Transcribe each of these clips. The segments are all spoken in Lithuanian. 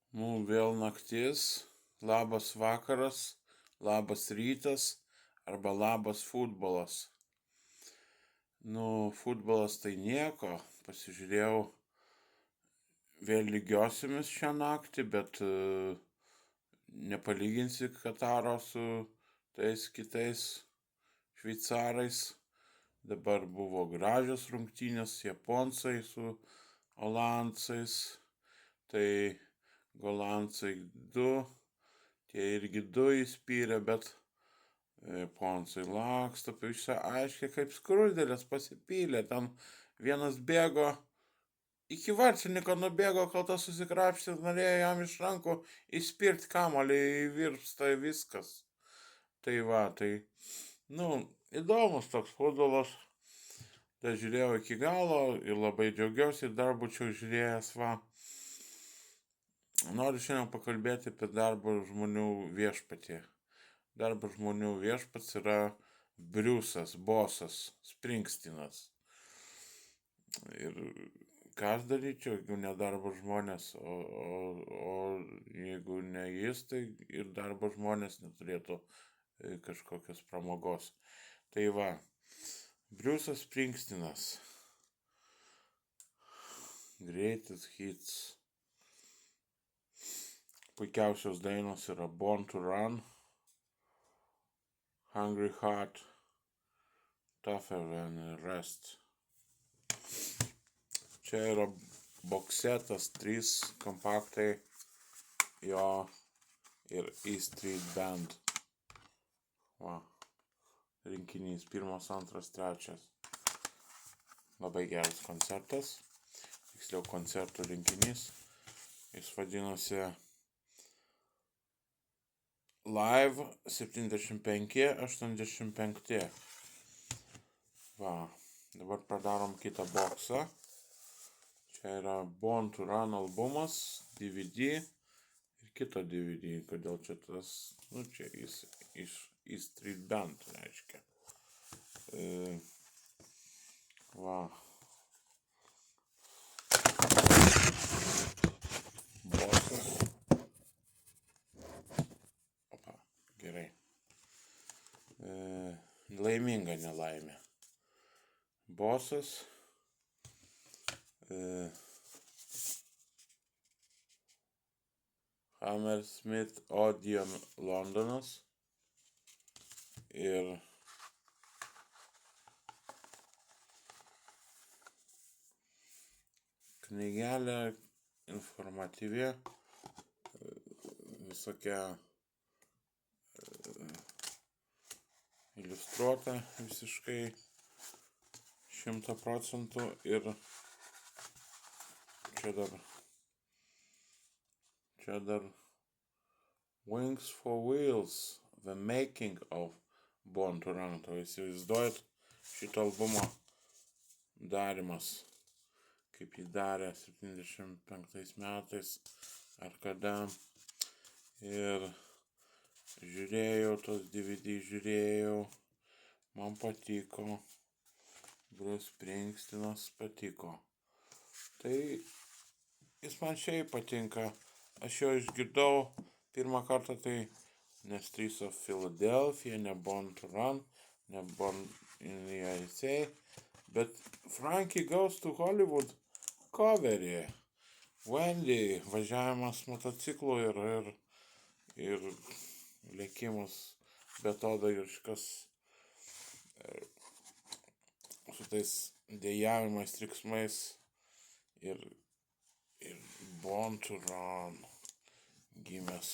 Vėl naktis, labas vakaras, labas rytas arba labas futbolas. Futbolas tai nieko, pasižiūrėjau vėl lygiosiomis šią naktį, bet nepalyginsi Kataro su tais kitais šveicarais. Dabar buvo gražios rungtynės japoncai su olandcais, tai golandcai 2, tie irgi 2 įspyrė, bet japoncai laksto, aiškiai kaip skruzdėlės pasipylė, ten vienas bėgo, iki vartininko nubėgo, kol tas susikrapštė, norėjo jam iš rankų įspirti kamuolį, virpsta viskas. Tai va, įdomus toks futbolas. Tai žiūrėjau iki galo ir labai džiaugiausi, dar būčiau žiūrėjęs, va. Noriu šiandien pakalbėti apie darbo žmonių viešpatį. Darbo žmonių viešpats yra Briusas, bosas, Springsteenas. Ir ką aš daryčiau, jeigu ne darbo žmonės, o jeigu ne jis, tai ir darbo žmonės neturėtų kažkokios pramogos. Tai va, Briusas Springsteenas. Greatest hits. Puikiausios dainos yra Born to Run, Hungry Heart, Tougher Than the Rest. Čia yra boksetas, 3 kompaktai jo ir E Street Band. Va, rinkinys 1, 2, 3. Labai geras koncertas, tiksliau koncertų rinkinys. Jis vadinosi Live 75-85. Va, dabar padarom kitą boksą. Čia yra Born to Run albumas, DVD ir kito DVD. Kodėl čia tas, čia iš Street Band, reiškia. Va. Boksas. Gerai. Laiminga nelaimė. Bosas. Hammersmith Odeon Londonas. Ir knygelė informatyvi, visokia iliustruota visiškai 100% ir čia dar Wings for Wheels, The Making of Born to Run. Tai įsivaizduojat šito albumo darimas, kaip jį darė 75 metais ar kada. Ir žiūrėjau tos DVD, man patiko, Bruce Springsteenas patiko. Tai jis man šiaip patinka, aš jo išgirdau pirmą kartą, tai ne Streets of Philadelphia, ne Born to Run, ne Born in the USA, bet Frankie Goes to Hollywood coverį. Wendy, važiavimas motociklu ir lėkimas betodariškas su tais dejavimais, triksmais ir Born to Run, gimęs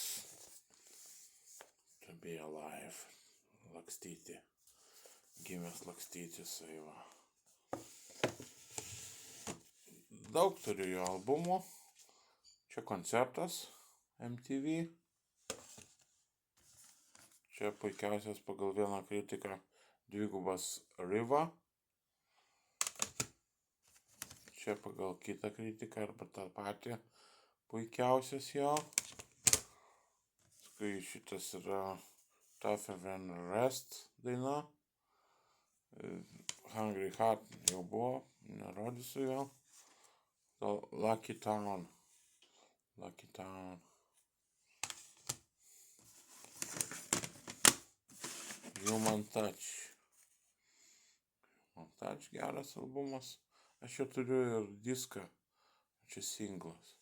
to be alive, lakstyti, gimęs lakstyti, va. Daug turiu jo albumų, čia koncertas MTV. Čia puikiausias pagal vieną kritiką dvigubas Riva. Čia pagal kitą kritiką arba tą patį puikiausias jo. Kai šitas yra Tougher Than the Rest daina. Hungry Heart jau buvo, nerodysiu jo. Lucky Town Lucky Town. Human Touch. Human Touch geras albumas. Aš čia turiu ir diską. Čia singlas.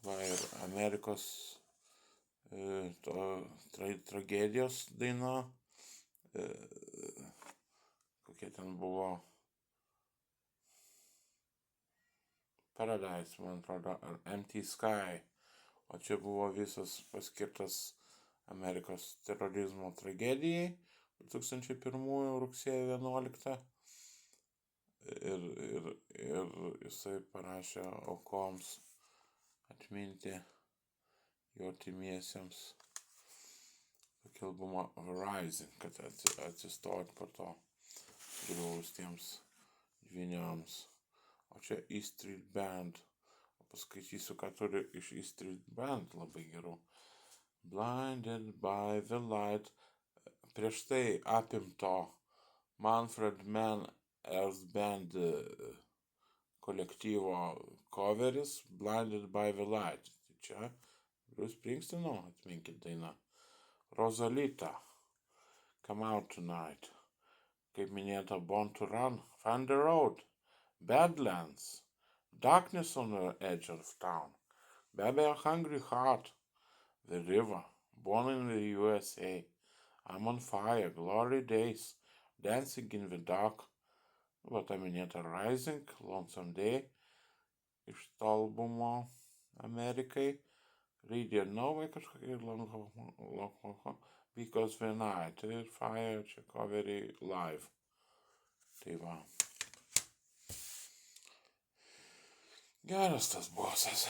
Va ir Amerikos tragedijos daina. Kokia ten buvo. Paradise, man atrodo, ar Empty Sky. O čia buvo visas paskirtas Amerikos terorizmo tragedijai 2001 rugsėjo 11. Ir jisai parašė aukoms atminti jo artimiesiems tokį albumą Rising, kad atsistot po to griuvus tiems dvyniams. O čia E Street Band. O paskaitysiu, ką turi iš E Street Band labai gerų. Blinded by the Light. Prieš tai apimto Manfred Mann Earth Band kolektyvo coveris Blinded by the Light. Tai čia Bruce Springsteeno, atminkit daina. Rosalita, Come Out Tonight. Kaip minėta, Born to Run, Thunder Road, Badlands, Darkness on the Edge of Town, be abejo Hungry Heart, The River, Born in the USA, I'm on Fire, Glory Days, Dancing in the Dark, va ta minėta Rising, Lonesome Day, iš to albumo Amerikai, Radio Nova kažkokia ir Because the Night ir Fire, čia coveriai live. Tai va. Geras tas bosas.